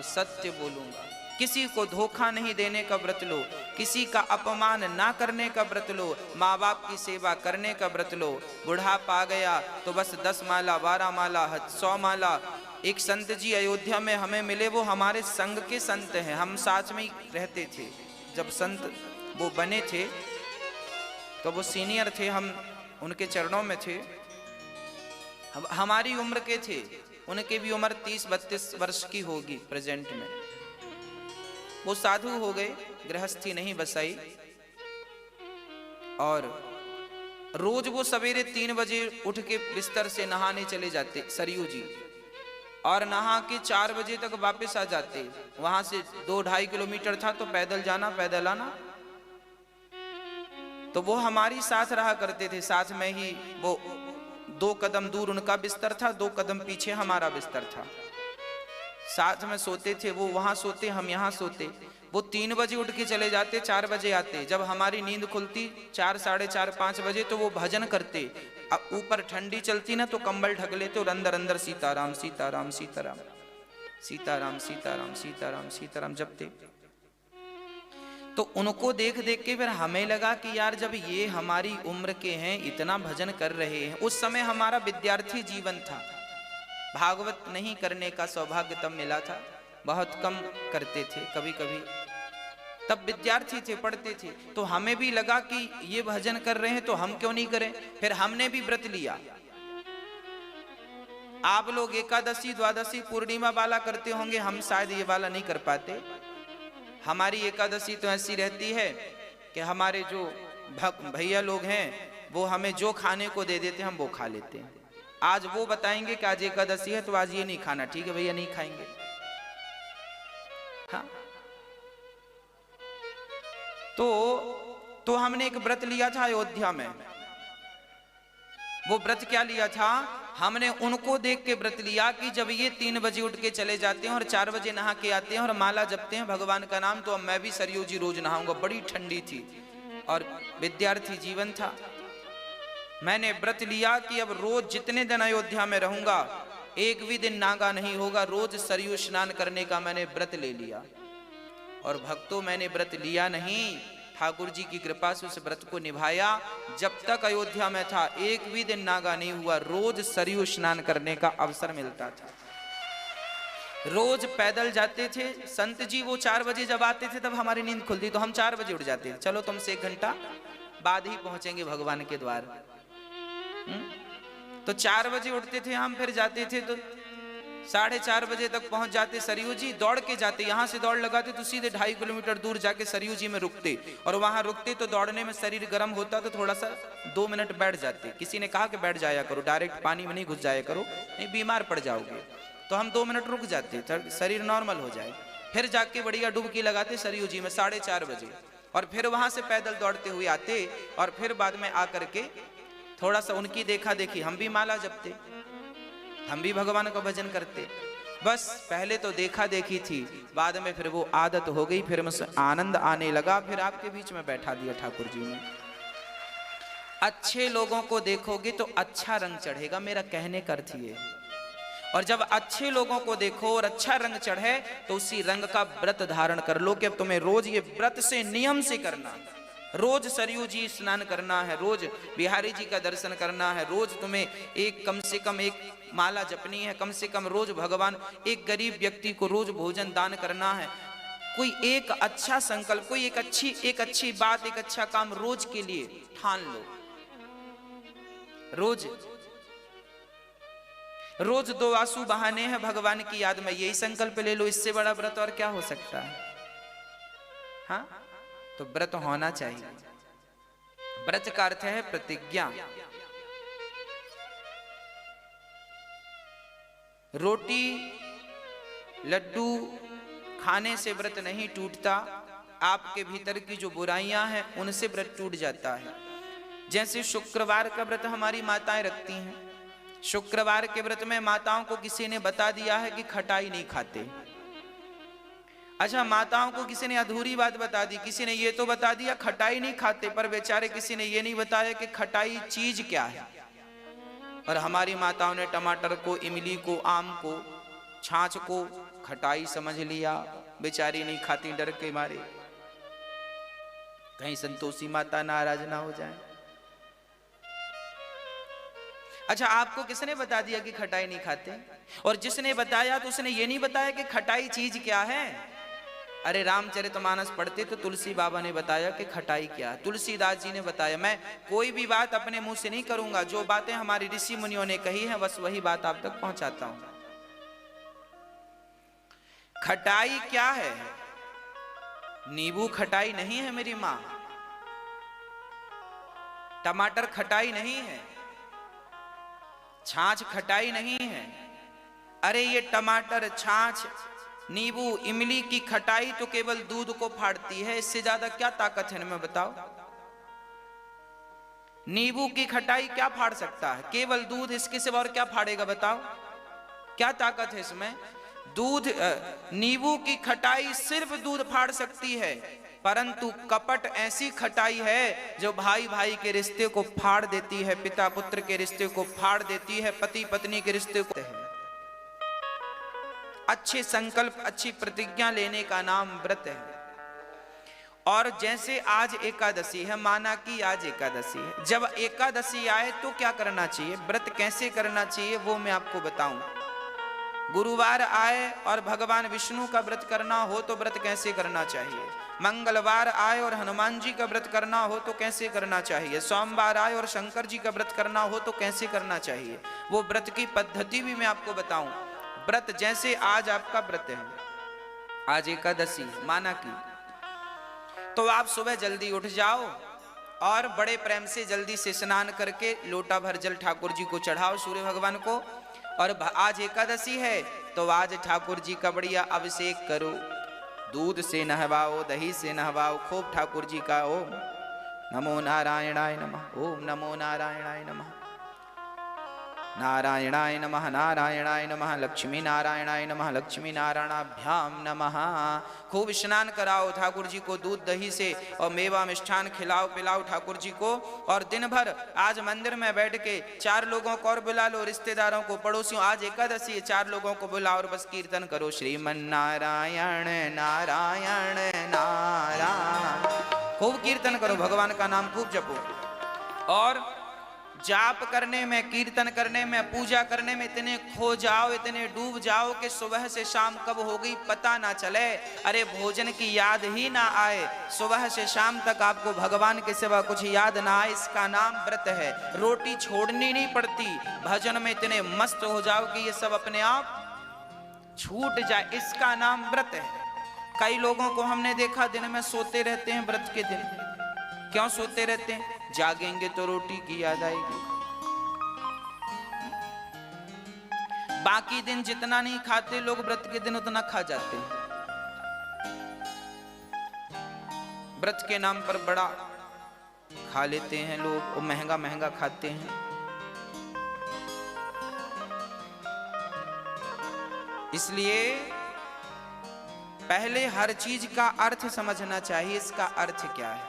तो सत्य बोलूंगा। किसी को धोखा नहीं देने का व्रत लो, किसी का अपमान ना करने का व्रत लो, माँ बाप की सेवा करने का व्रत लो। बुढ़ापा आ गया तो बस 10 माला 12 माला 100 माला। एक संत जी अयोध्या में हमें मिले, वो हमारे संघ के संत हैं, हम साथ में ही रहते थे। जब संत वो बने थे तो वो सीनियर थे, हम उनके चरणों में थे, हमारी उम्र के थे, उनके भी उम्र 30-32 वर्ष की होगी प्रेजेंट में। वो साधु हो गए, गृहस्थी नहीं बसाई, और रोज वो सवेरे 3 बजे उठ के बिस्तर से नहाने चले जाते सरयू जी, और नहा के 4 बजे तक वापस आ जाते। वहां से 2-2.5 किलोमीटर था, तो पैदल जाना पैदल आना। तो वो हमारी साथ रहा करते थे, साथ में ही वो 2 कदम दूर उनका बिस्तर था, 2 कदम पीछे हमारा बिस्तर था, साथ में सोते थे। वो वहां सोते, हम यहाँ सोते। वो 3 बजे उठ के चले जाते, 4 बजे आते। जब हमारी नींद खुलती 4, 4:30, 5 बजे, तो वो भजन करते। अब ऊपर ठंडी चलती ना, तो कंबल ढक लेते और अंदर अंदर सीताराम सीताराम सीताराम सीताराम सीताराम सीताराम सीताराम जपते। तो उनको देख देख के फिर हमें लगा कि यार, जब ये हमारी उम्र के हैं, इतना भजन कर रहे हैं। उस समय हमारा विद्यार्थी जीवन था, भागवत नहीं करने का सौभाग्य तब मिला था, बहुत कम करते थे कभी कभी, तब विद्यार्थी थे, पढ़ते थे। तो हमें भी लगा कि ये भजन कर रहे हैं तो हम क्यों नहीं करें। फिर हमने भी व्रत लिया। आप लोग एकादशी द्वादशी पूर्णिमा वाला करते होंगे, हम शायद ये वाला नहीं कर पाते। हमारी एकादशी तो ऐसी रहती है कि हमारे जो भैया लोग हैं वो हमें जो खाने को दे देते हैं हम वो खा लेते हैं। आज वो बताएंगे कि आज एकादशी है तो आज ये नहीं खाना, ठीक है भैया, नहीं खाएंगे। हाँ, तो हमने एक व्रत लिया था अयोध्या में। वो व्रत क्या लिया था, हमने उनको देख के व्रत लिया कि जब ये 3 बजे उठ के चले जाते हैं और 4 बजे नहा के आते हैं और माला जपते हैं भगवान का नाम, तो अब मैं भी सरयू जी रोज नहाऊंगा। बड़ी ठंडी थी और विद्यार्थी जीवन था। मैंने व्रत लिया कि अब रोज जितने दिन अयोध्या में रहूंगा, एक भी दिन नागा नहीं होगा, रोज सरयू स्नान करने का मैंने व्रत ले लिया। और भक्तों, मैंने व्रत लिया नहीं, ठाकुर जी की कृपा से उस व्रत को निभाया। जब तक अयोध्या में था एक भी दिन नागा नहीं हुआ, रोज सरयू स्नान करने का अवसर मिलता था। रोज पैदल जाते थे। संत जी वो 4 बजे जब आते थे तब हमारी नींद खुलती, तो हम 4 बजे उठ जाते, चलो तुमसे 1 घंटा बाद ही पहुंचेंगे भगवान के द्वार। तो 4 बजे उठते थे हम, फिर जाते थे तो 4:30 बजे तक पहुंच जाते सरयू जी। दौड़ के जाते, यहाँ से दौड़ लगाते तो सीधे 2.5 किलोमीटर दूर जाके सरयू जी में रुकते, और वहां रुकते तो दौड़ने में शरीर गर्म होता तो थोड़ा सा 2 मिनट बैठ जाते। किसी ने कहा कि बैठ जाया करो, डायरेक्ट पानी में नहीं घुस जाया करो, नहीं बीमार पड़ जाओगे। तो हम 2 मिनट रुक जाते, शरीर नॉर्मल हो जाए। फिर जाके बढ़िया डुबकी लगाते सरयू जी में 4:30 बजे, और फिर वहां से पैदल दौड़ते हुए आते, और फिर बाद में आकर के थोड़ा सा उनकी देखा देखी हम भी माला जपते, हम भी भगवान का भजन करते। बस पहले तो देखा देखी थी, बाद में फिर वो आदत हो गई, फिर मुझसे आनंद आने लगा। फिर आपके बीच में बैठा दिया ठाकुर जी ने। अच्छे लोगों को देखोगे तो अच्छा रंग चढ़ेगा, मेरा कहने का अर्थ ये। और जब अच्छे लोगों को देखो और अच्छा रंग चढ़े तो उसी रंग का व्रत धारण कर लो कि अब तुम्हें रोज ये व्रत से नियम से करना, रोज सरयू जी स्नान करना है, रोज बिहारी जी का दर्शन करना है, रोज तुम्हें एक कम से कम एक माला जपनी है, कम से कम रोज भगवान, एक गरीब व्यक्ति को रोज भोजन दान करना है। कोई एक अच्छा संकल्प, कोई एक अच्छी बात, एक अच्छा काम रोज के लिए ठान लो। रोज 2 आंसू बहाने हैं भगवान की याद में, यही संकल्प ले लो। इससे बड़ा व्रत और क्या हो सकता है। हाँ, तो व्रत होना चाहिए। व्रत का अर्थ है प्रतिज्ञा। रोटी लड्डू खाने से व्रत नहीं टूटता, आपके भीतर की जो बुराइयां हैं उनसे व्रत टूट जाता है। जैसे शुक्रवार का व्रत हमारी माताएं रखती हैं, शुक्रवार के व्रत में माताओं को किसी ने बता दिया है कि खटाई नहीं खाते। अच्छा, माताओं को किसी ने अधूरी बात बता दी, किसी ने ये तो बता दिया खटाई नहीं खाते, पर बेचारे किसी ने ये नहीं बताया कि खटाई चीज क्या है। और हमारी माताओं ने टमाटर को, इमली को, आम को, छाछ को खटाई समझ लिया, बेचारी नहीं खाती डर के मारे, कहीं संतोषी माता नाराज ना हो जाए। अच्छा, आपको किसने बता दिया कि खटाई नहीं खाते? और जिसने बताया तो उसने ये नहीं बताया कि खटाई चीज क्या है। अरे रामचरितमानस पढ़ते तो तुलसी बाबा ने बताया कि खटाई क्या है, तुलसीदास जी ने बताया। मैं कोई भी बात अपने मुंह से नहीं करूंगा, जो बातें हमारी ऋषि मुनियों ने कही हैं बस वही बात आप तक पहुंचाता हूं। खटाई क्या है? नींबू खटाई नहीं है मेरी मां, टमाटर खटाई नहीं है, छाछ खटाई नहीं है। अरे ये टमाटर, छाछ, नींबू, इमली की खटाई तो केवल दूध को फाड़ती है, इससे ज्यादा क्या ताकत है इनमें बताओ? नींबू की खटाई क्या फाड़ सकता है? केवल दूध, इसके सिवा और क्या फाड़ेगा बताओ? क्या ताकत है इसमें? दूध, नींबू की खटाई सिर्फ दूध फाड़ सकती है, परंतु कपट ऐसी खटाई है जो भाई भाई के रिश्ते को फाड़ देती है, पिता पुत्र के रिश्ते को फाड़ देती है, पति पत्नी के रिश्ते को। अच्छे संकल्प, अच्छी प्रतिज्ञा लेने का नाम व्रत है। और जैसे आज एकादशी है, माना कि आज एकादशी है, जब एकादशी आए तो क्या करना चाहिए, व्रत कैसे करना चाहिए वो मैं आपको बताऊं। गुरुवार आए और भगवान विष्णु का व्रत करना हो तो व्रत कैसे करना चाहिए। मंगलवार आए और हनुमान जी का व्रत करना हो तो कैसे करना चाहिए। सोमवार आए और शंकर जी का व्रत करना हो तो कैसे करना चाहिए, वो व्रत की पद्धति भी मैं आपको बताऊं। व्रत जैसे आज आपका व्रत है, आज एकादशी माना की, तो आप सुबह जल्दी उठ जाओ और बड़े प्रेम से जल्दी से स्नान करके लोटा भर जल ठाकुर जी को चढ़ाओ, सूर्य भगवान को। और आज एकादशी है तो आज ठाकुर जी का बढ़िया अभिषेक करो, दूध से नहवाओ, दही से नहवाओ, खूब ठाकुर जी का ओम नमो नारायणाय नमः, ओम नमो नारायणाय नमः, नारायणाय नमः, नारायणाय नमः, लक्ष्मी नारायणाय नमः, लक्ष्मी नारायणाभ्याम नमः। खूब स्नान कराओ ठाकुर जी को दूध दही से, और मेवा मिष्ठान खिलाओ पिलाओ ठाकुर जी को। और दिन भर आज मंदिर में बैठ के 4 लोगों को और बुला लो, रिश्तेदारों को, पड़ोसियों, आज एकादशी है, 4 लोगों को बुलाओ और बस कीर्तन करो, श्रीमन नारायण नारायण नारायण। खूब कीर्तन करो, भगवान का नाम खूब जपो। और जाप करने में, कीर्तन करने में, पूजा करने में इतने खो जाओ, इतने डूब जाओ कि सुबह से शाम कब हो गई पता ना चले। अरे भोजन की याद ही ना आए, सुबह से शाम तक आपको भगवान के सिवा कुछ याद ना आए, इसका नाम व्रत है। रोटी छोड़नी नहीं पड़ती, भजन में इतने मस्त हो जाओ कि ये सब अपने आप छूट जाए, इसका नाम व्रत है। कई लोगों को हमने देखा दिन में सोते रहते हैं व्रत के दिन। क्यों सोते रहते हैं? जागेंगे तो रोटी की याद आएगी। बाकी दिन जितना नहीं खाते लोग, व्रत के दिन उतना खा जाते हैं। व्रत के नाम पर बड़ा खा लेते हैं लोग, और महंगा महंगा खाते हैं। इसलिए पहले हर चीज का अर्थ समझना चाहिए, इसका अर्थ क्या है।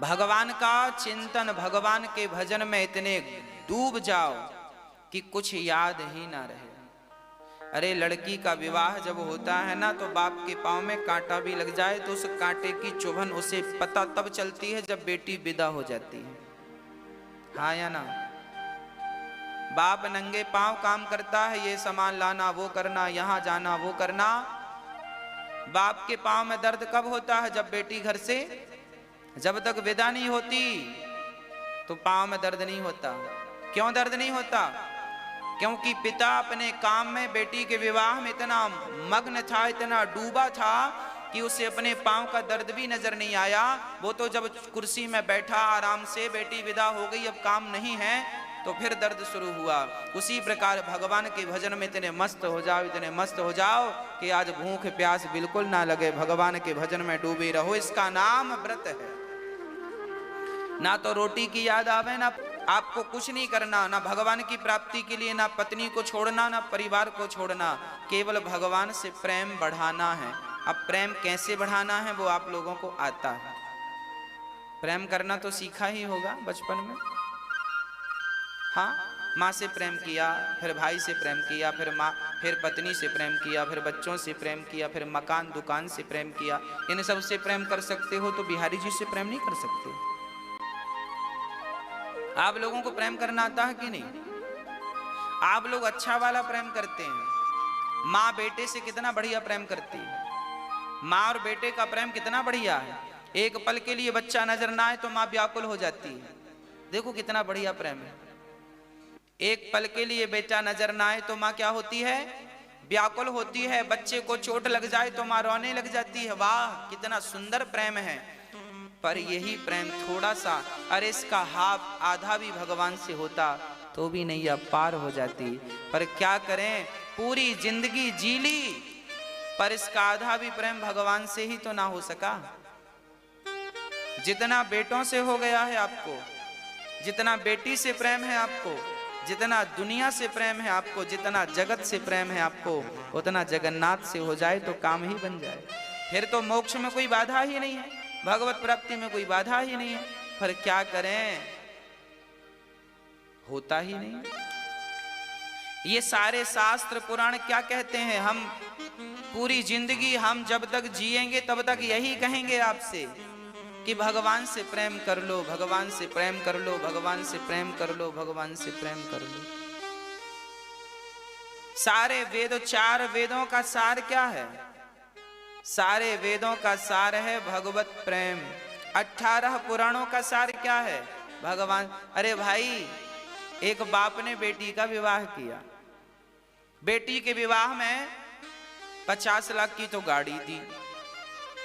भगवान का चिंतन, भगवान के भजन में इतने डूब जाओ कि कुछ याद ही ना रहे। अरे लड़की का विवाह जब होता है ना, तो बाप के पांव में कांटा भी लग जाए तो उस कांटे की चुभन उसे पता तब चलती है जब बेटी विदा हो जाती है। हाँ या ना? बाप नंगे पांव काम करता है, ये सामान लाना, वो करना, यहाँ जाना, वो करना। बाप के पांव में दर्द कब होता है? जब बेटी घर से, जब तक विदा नहीं होती तो पांव में दर्द नहीं होता। क्यों दर्द नहीं होता? क्योंकि पिता अपने काम में, बेटी के विवाह में इतना मग्न था, इतना डूबा था कि उसे अपने पांव का दर्द भी नजर नहीं आया। वो तो जब कुर्सी में बैठा आराम से, बेटी विदा हो गई, अब काम नहीं है, तो फिर दर्द शुरू हुआ। उसी प्रकार भगवान के भजन में इतने मस्त हो जाओ, इतने मस्त हो जाओ कि आज भूख प्यास बिल्कुल ना लगे, भगवान के भजन में डूबे रहो, इसका नाम व्रत है। ना तो रोटी की याद आवे, ना आपको कुछ नहीं करना, ना भगवान की प्राप्ति के लिए, ना पत्नी को छोड़ना, ना परिवार को छोड़ना, केवल भगवान से प्रेम बढ़ाना है। अब प्रेम कैसे बढ़ाना है वो आप लोगों को आता है। प्रेम करना तो सीखा ही होगा बचपन में। हाँ, माँ से प्रेम किया, फिर भाई से प्रेम किया, फिर माँ, फिर पत्नी से प्रेम किया, फिर बच्चों से प्रेम किया, फिर मकान दुकान से प्रेम किया। इन सब से प्रेम कर सकते हो तो बिहारी जी से प्रेम नहीं कर सकते। आप लोगों को प्रेम करना आता है कि नहीं? आप लोग अच्छा वाला प्रेम करते हैं। माँ बेटे से कितना बढ़िया प्रेम करती है। माँ और बेटे का प्रेम कितना बढ़िया है। एक पल के लिए बच्चा नजर ना आए तो माँ व्याकुल हो जाती है। देखो कितना बढ़िया प्रेम है। एक पल के लिए बेटा नजर ना आए तो माँ क्या होती है? व्याकुल होती है। बच्चे को चोट लग जाए तो माँ रोने लग जाती है। वाह कितना सुंदर प्रेम है। पर यही प्रेम थोड़ा सा, अरे इसका हाफ आधा भी भगवान से होता तो भी नैया पार हो जाती। पर क्या करें, पूरी जिंदगी जी ली पर इसका आधा भी प्रेम भगवान से ही तो ना हो सका। जितना बेटों से हो गया है आपको, जितना बेटी से प्रेम है आपको, जितना दुनिया से प्रेम है आपको, जितना जगत से प्रेम है आपको, उतना जगन्नाथ से हो जाए तो काम ही बन जाए। फिर तो मोक्ष में कोई बाधा ही नहीं है, भगवत प्राप्ति में कोई बाधा ही नहीं है। पर क्या करें, होता ही नहीं। ये सारे शास्त्र पुराण क्या कहते हैं? हम पूरी जिंदगी हम जब तक जिएंगे तब तक यही कहेंगे आपसे कि भगवान से प्रेम कर लो, भगवान से प्रेम कर लो, भगवान से प्रेम कर लो, भगवान से प्रेम कर लो। सारे वेद, 4 वेदों का सार क्या है? सारे वेदों का सार है भगवत प्रेम। 18 पुराणों का सार क्या है? भगवान। अरे भाई, एक बाप ने बेटी का विवाह किया। बेटी के विवाह में 50 लाख की तो गाड़ी दी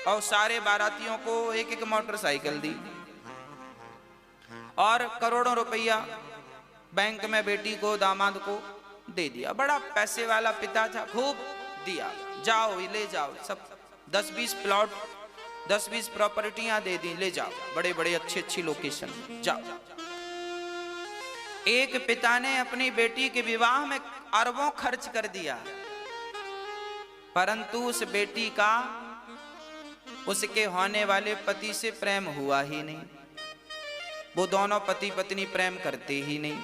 और सारे बारातियों को एक एक मोटरसाइकिल दी और करोड़ों रुपया बैंक में बेटी को, दामाद को दे दिया। बड़ा पैसे वाला पिता था, खूब दिया। जाओ ले जाओ, सब 10-20 प्लॉट, 10-20 प्रॉपर्टियां दे दी, ले जाओ, बड़े बड़े अच्छी लोकेशन जाओ। एक पिता ने अपनी बेटी के विवाह में अरबों खर्च कर दिया, परंतु उस बेटी का उसके होने वाले पति से प्रेम हुआ ही नहीं। वो दोनों पति पत्नी प्रेम करते ही नहीं।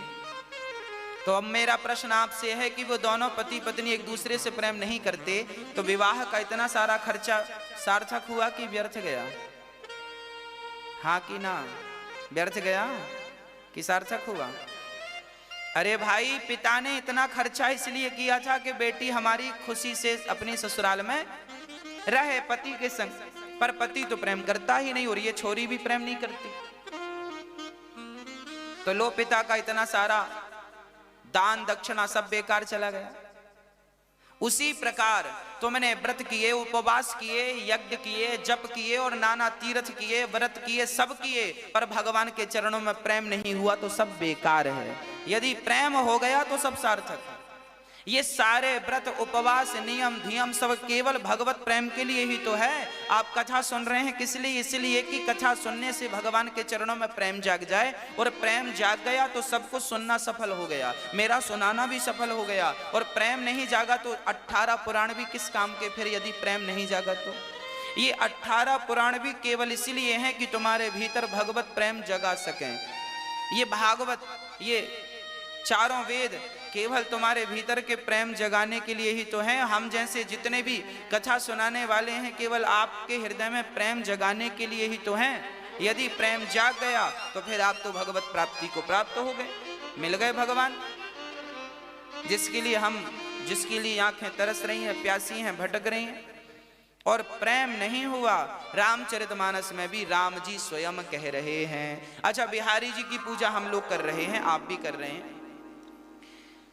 तो अब मेरा प्रश्न आपसे है कि वो दोनों पति पत्नी एक दूसरे से प्रेम नहीं करते तो विवाह का इतना सारा खर्चा सार्थक हुआ कि व्यर्थ गया? हाँ कि ना? व्यर्थ गया कि सार्थक हुआ? अरे भाई, पिता ने इतना खर्चा इसलिए किया था कि बेटी हमारी खुशी से अपनी ससुराल में रहे पति के संग, पर पति तो प्रेम करता ही नहीं और ये छोरी भी प्रेम नहीं करती। तो लो, पिता का इतना सारा दान दक्षिणा सब बेकार चला गया। उसी प्रकार तुमने व्रत किए, उपवास किए, यज्ञ किए, जप किए और नाना तीर्थ किए, व्रत किए, सब किए, पर भगवान के चरणों में प्रेम नहीं हुआ तो सब बेकार है। यदि प्रेम हो गया तो सब सार्थक है। ये सारे व्रत, उपवास, नियम धियम सब केवल भगवत प्रेम के लिए ही तो है। आप कथा सुन रहे हैं किस लिए? इसलिए कि कथा सुनने से भगवान के चरणों में प्रेम जाग जाए, और प्रेम जाग गया तो सब कुछ सुनना सफल हो गया, मेरा सुनाना भी सफल हो गया। और प्रेम नहीं जागा तो 18 पुराण भी किस काम के फिर, यदि प्रेम नहीं जागा तो? ये 18 पुराण भी केवल इसलिए हैं कि तुम्हारे भीतर भगवत प्रेम जगा सकें। ये भागवत, ये चारों वेद केवल तुम्हारे भीतर के प्रेम जगाने के लिए ही तो हैं। हम जैसे जितने भी कथा सुनाने वाले हैं केवल आपके हृदय में प्रेम जगाने के लिए ही तो हैं। यदि प्रेम जाग गया तो फिर आप तो भगवत प्राप्ति को प्राप्त हो गए, मिल गए भगवान। जिसके लिए आंखें तरस रही हैं, प्यासी हैं, भटक रही हैं, और प्रेम नहीं हुआ। रामचरितमानस में भी राम जी स्वयं कह रहे हैं। अच्छा, बिहारी जी की पूजा हम लोग कर रहे हैं, आप भी कर रहे हैं।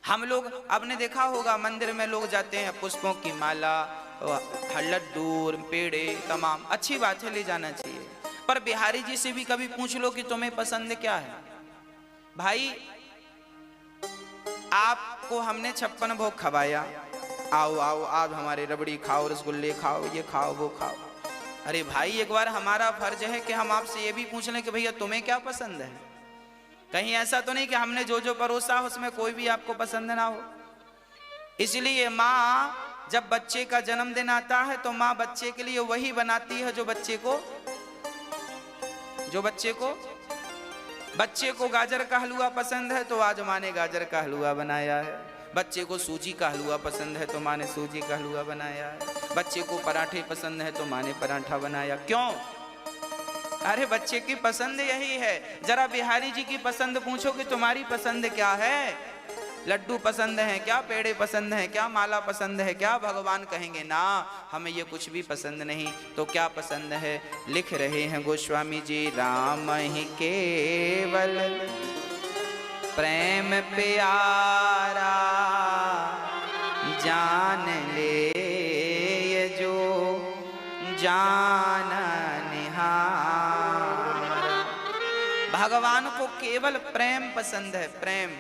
हम लोग, आपने देखा होगा मंदिर में लोग जाते हैं, पुष्पों की माला, लड्डू, पेड़े, तमाम अच्छी बात है, ले जाना चाहिए। पर बिहारी जी से भी कभी पूछ लो कि तुम्हें पसंद क्या है। भाई, आपको हमने 56 भोग खवाया, आओ आओ आप हमारे रबड़ी खाओ, रसगुल्ले खाओ, ये खाओ वो खाओ। अरे भाई, एक बार हमारा फर्ज है कि हम आपसे ये भी पूछ लें कि भैया तुम्हें क्या पसंद है। कहीं ऐसा तो नहीं कि हमने जो जो परोसा उसमें कोई भी आपको पसंद ना हो। इसलिए माँ जब बच्चे का जन्मदिन आता है तो माँ बच्चे के लिए वही बनाती है जो बच्चे को बच्चे को गाजर का हलवा पसंद है तो आज माँ ने गाजर का हलवा बनाया है। बच्चे को सूजी का हलवा पसंद है तो माँ ने सूजी का हलवा बनाया है। बच्चे को पराठे पसंद है तो माँ ने पराठा बनाया। क्यों? अरे बच्चे की पसंद यही है। जरा बिहारी जी की पसंद पूछो कि तुम्हारी पसंद क्या है? लड्डू पसंद है क्या? पेड़े पसंद है क्या? माला पसंद है क्या? भगवान कहेंगे ना, हमें ये कुछ भी पसंद नहीं। तो क्या पसंद है? लिख रहे हैं गोस्वामी जी, राम ही केवल प्रेम प्यारा, जान ले ये जो जान निहार। भगवान को केवल प्रेम पसंद है, प्रेम।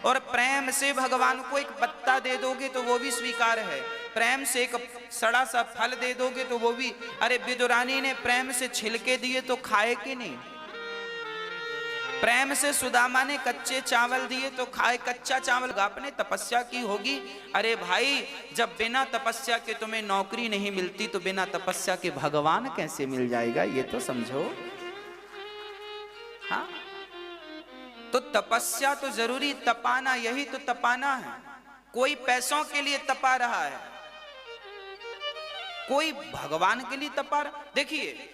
और प्रेम से भगवान को एक पत्ता दे दोगे तो वो भी स्वीकार है। प्रेम से एक सड़ा सा फल दे दोगे तो वो भी। अरे विदुरानी ने प्रेम से छिलके दिए तो खाए कि नहीं? प्रेम से सुदामा ने कच्चे चावल दिए तो खाए। कच्चा चावल आपने तपस्या की होगी। अरे भाई, जब बिना तपस्या के तुम्हें नौकरी नहीं मिलती तो बिना तपस्या के भगवान कैसे मिल जाएगा? ये तो समझो। हाँ, तो तपस्या तो जरूरी, तपाना, यही तो तपाना है। कोई पैसों के लिए तपा रहा है, कोई भगवान के लिए तपा रहा। देखिए,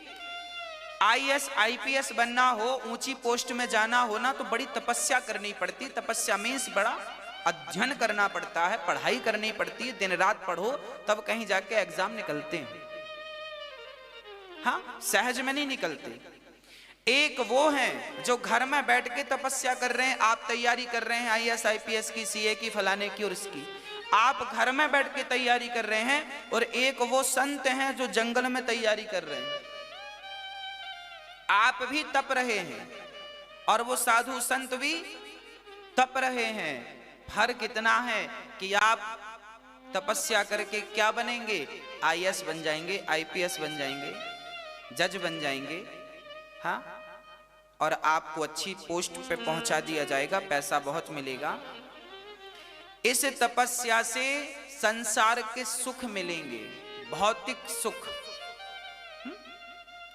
आईएएस आईपीएस बनना हो, ऊंची पोस्ट में जाना हो ना, तो बड़ी तपस्या करनी पड़ती। तपस्या मीन्स बड़ा अध्ययन करना पड़ता है, पढ़ाई करनी पड़ती है, दिन रात पढ़ो तब कहीं जाके एग्जाम निकलते हैं। हाँ, सहज में नहीं निकलते। एक वो हैं जो घर में बैठ के तपस्या कर रहे हैं। आप तैयारी कर रहे हैं आईएएस आईपीएस की, सीए की, फलाने की और इसकी, आप घर में बैठ के तैयारी कर रहे हैं। और एक वो संत हैं जो जंगल में तैयारी कर रहे हैं। आप भी तप रहे हैं और वो साधु संत भी तप रहे हैं। फर्क इतना है कि आप तपस्या करके क्या बनेंगे? आईएएस बन जाएंगे, आईपीएस बन जाएंगे, जज बन जाएंगे। हाँ, और आपको अच्छी पोस्ट पे पहुंचा दिया जाएगा, पैसा बहुत मिलेगा। इस तपस्या से संसार के सुख मिलेंगे, भौतिक सुख।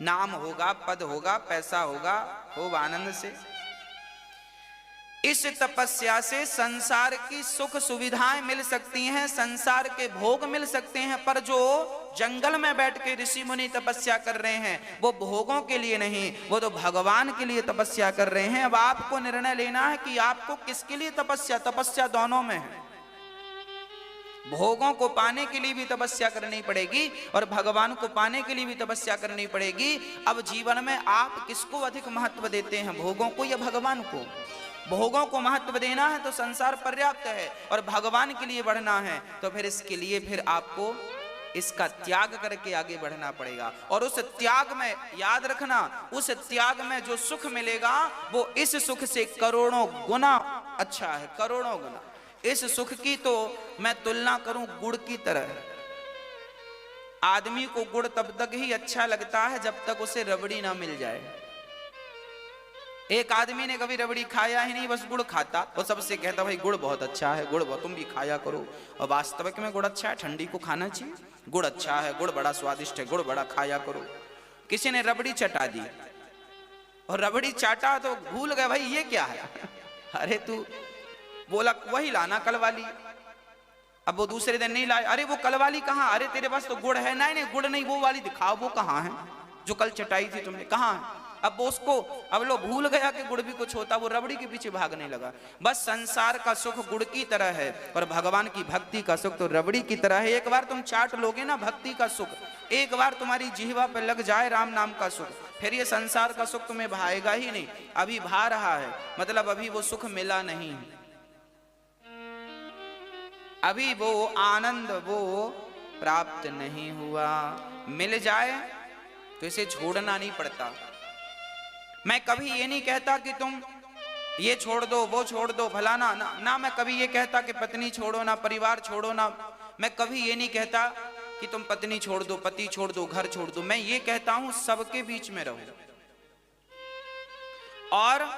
नाम होगा, पद होगा, पैसा होगा, खूब आनंद से। इस तपस्या से संसार की सुख सुविधाएं मिल सकती हैं, संसार के भोग मिल सकते हैं। पर जो जंगल में बैठ के ऋषि मुनि तपस्या कर रहे हैं वो भोगों के लिए नहीं, वो तो भगवान के लिए तपस्या कर रहे हैं। अब आपको निर्णय लेना है कि आपको किसके लिए तपस्या। तपस्या दोनों में है। भोगों को पाने के लिए भी तपस्या करनी पड़ेगी और भगवान को पाने के लिए भी तपस्या करनी पड़ेगी। अब जीवन में आप किसको अधिक महत्व देते हैं, भोगों को या भगवान को? भोगों को महत्व देना है तो संसार पर्याप्त है, और भगवान के लिए बढ़ना है तो फिर इसके लिए फिर आपको इसका त्याग करके आगे बढ़ना पड़ेगा। और उस त्याग में याद रखना, उस त्याग में जो सुख मिलेगा वो इस सुख से करोड़ों गुना अच्छा है, करोड़ों गुना। इस सुख की तो मैं तुलना करूं गुड़ की तरह। आदमी को गुड़ तब तक ही अच्छा लगता है जब तक उसे रबड़ी ना मिल जाए। एक आदमी ने कभी रबड़ी खाया ही नहीं, बस गुड़ खाता, वो सबसे कहता भाई गुड़ बहुत अच्छा है, गुड़ तुम भी खाया करो। और वास्तविक में गुड़ अच्छा है, ठंडी को खाना चाहिए। गुड़ अच्छा है, गुड़ बड़ा स्वादिष्ट है, गुड़ बड़ा खाया करो। किसी ने रबड़ी चटा दी और रबड़ी चाटा तो भूल गए भाई ये क्या है। अरे तू बोला वही लाना कल वाली, अब वो दूसरे दिन नहीं लाए। अरे वो कल वाली कहाँ? अरे तेरे पास तो गुड़ है। नहीं नहीं गुड़ नहीं, वो वाली दिखाओ, वो कहाँ है जो कल चटाई थी तुमने, कहाँ है? अब वो उसको अब लो भूल गया कि गुड़ भी कुछ होता, वो रबड़ी के पीछे भागने लगा। बस संसार का सुख गुड़ की तरह है और भगवान की भक्ति का सुख तो रबड़ी की तरह है। एक बार तुम चाट लोगे ना भक्ति का सुख, एक बार तुम्हारी जिह्वा पे लग जाए राम नाम का सुख, फिर ये संसार का सुख तुम्हें भाएगा ही नहीं। अभी भा रहा है मतलब अभी वो सुख मिला नहीं, अभी वो आनंद वो प्राप्त नहीं हुआ। मिल जाए तो इसे छोड़ना नहीं पड़ता। मैं कभी ये नहीं कहता कि तुम ये छोड़ दो, वो छोड़ दो, फलाना ना। मैं कभी ये कहता कि पत्नी छोड़ो ना, परिवार छोड़ो ना। मैं कभी ये नहीं कहता कि तुम पत्नी छोड़ दो, पति छोड़ दो, घर छोड़ दो। मैं ये कहता हूं सबके बीच में रहो। और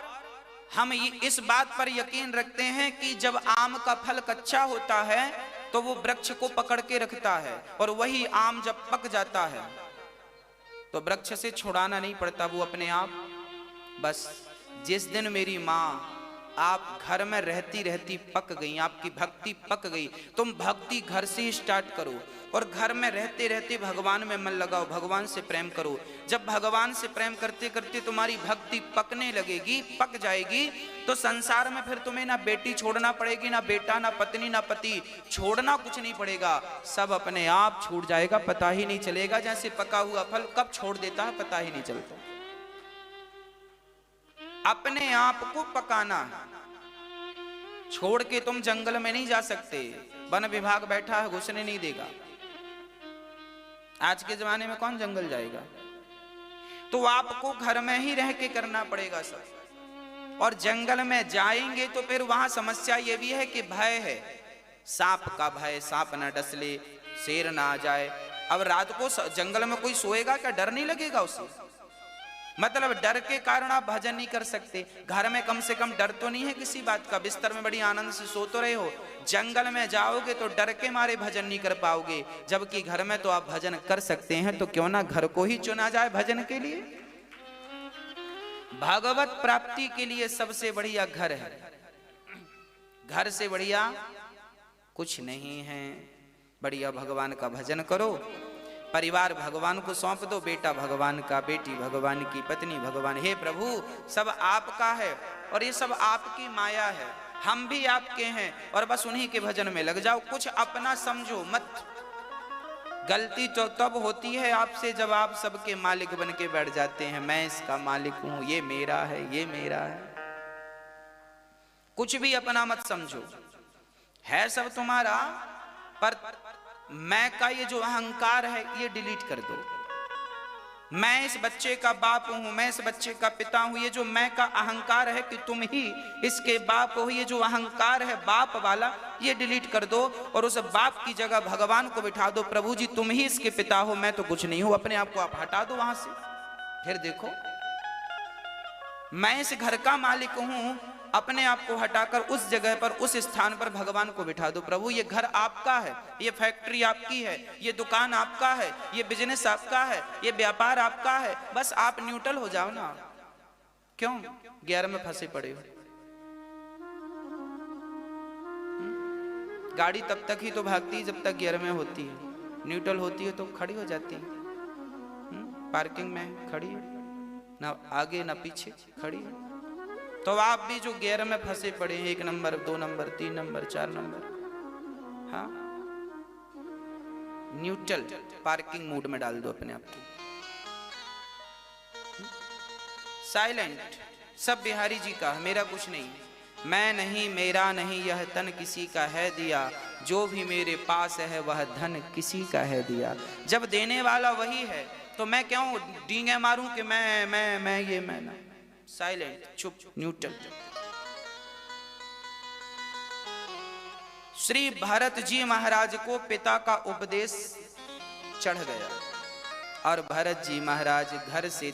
हम इस बात पर यकीन रखते हैं कि जब आम का फल कच्चा होता है तो वो वृक्ष को पकड़ के रखता है, और वही आम जब पक जाता है तो वृक्ष से छुड़ाना नहीं पड़ता, वो अपने आप बस जिस दिन मेरी माँ आप घर में रहती रहती पक गई, आपकी भक्ति पक गई, तुम भक्ति घर से ही स्टार्ट करो और घर में रहते रहते भगवान में मन लगाओ, भगवान से प्रेम करो। जब भगवान से प्रेम करते करते तुम्हारी भक्ति पकने लगेगी, पक जाएगी, तो संसार में फिर तुम्हें ना बेटी छोड़ना पड़ेगी, ना बेटा, ना पत्नी, ना पति, छोड़ना कुछ नहीं पड़ेगा, सब अपने आप छूट जाएगा, पता ही नहीं चलेगा। जैसे पका हुआ फल कब छोड़ देता है पता ही नहीं चलता। अपने आप को पकाना है, छोड़ के तुम जंगल में नहीं जा सकते, वन विभाग बैठा है घुसने नहीं देगा। आज के जमाने में कौन जंगल जाएगा? तो आपको घर में ही रह के करना पड़ेगा सब। और जंगल में जाएंगे तो फिर वहां समस्या ये भी है कि भय है, सांप का भय, सांप ना डस ले, शेर ना आ जाए। अब रात को जंगल में कोई सोएगा क्या? डर नहीं लगेगा उसे? मतलब डर के कारण आप भजन नहीं कर सकते। घर में कम से कम डर तो नहीं है किसी बात का, बिस्तर में बड़ी आनंद से सो तो रहे हो। जंगल में जाओगे तो डर के मारे भजन नहीं कर पाओगे, जबकि घर में तो आप भजन कर सकते हैं। तो क्यों ना घर को ही चुना जाए भजन के लिए। भगवत प्राप्ति के लिए सबसे बढ़िया घर है, घर से बढ़िया कुछ नहीं है। बढ़िया भगवान का भजन करो, परिवार भगवान को सौंप दो, बेटा भगवान का, बेटी भगवान की, पत्नी भगवान। हे प्रभु सब आपका है और ये सब आपकी माया है, हम भी आपके हैं और बस उन्हीं के भजन में लग जाओ। कुछ अपना समझो मत। गलती तो तब होती है आपसे जब आप सबके मालिक बन के बैठ जाते हैं। मैं इसका मालिक हूं, ये मेरा है, ये मेरा है। कुछ भी अपना मत समझो, है सब तुम्हारा, पर मैं का ये जो अहंकार है ये डिलीट कर दो। मैं इस बच्चे का बाप हूं, मैं इस बच्चे का पिता हूं, ये जो मैं का अहंकार है कि तुम ही इसके बाप हो, ये जो अहंकार है बाप वाला, ये डिलीट कर दो और उस बाप की जगह भगवान को बिठा दो। प्रभु जी तुम ही इसके पिता हो, मैं तो कुछ नहीं हूं। अपने आप को आप हटा दो वहां से, फिर देखो मैं इस घर का मालिक हूं। अपने आप को हटाकर उस जगह पर, उस स्थान पर भगवान को बिठा दो। प्रभु ये घर आपका है, ये फैक्ट्री आपकी है, ये दुकान आपका है, ये बिजनेस आपका है, ये व्यापार आपका है, बस आप न्यूट्रल हो जाओ ना। क्यों गियर में फंसे पड़े हो? गाड़ी तब तक ही तो भागती है जब तक गियर में होती है, न्यूट्रल होती है तो खड़ी हो जाती है। पार्किंग में खड़ी है, ना आगे ना पीछे खड़ी है। तो आप भी जो गियर में फंसे पड़े हैं, 1 नंबर 2 नंबर 3 नंबर 4 नंबर, हाँ न्यूट्रल पार्किंग मूड में डाल दो अपने आप को, साइलेंट। सब बिहारी जी का, मेरा कुछ नहीं, मैं नहीं, मेरा नहीं, यह तन किसी का है दिया, जो भी मेरे पास है वह धन किसी का है दिया। जब देने वाला वही है तो मैं क्यों डींगे मारूं कि मैं ये मैं ना। साइलेंट, चुप, न्यूट्रल। श्री भरत जी महाराज को पिता का उपदेश चढ़ गया और भरत जी महाराज घर से,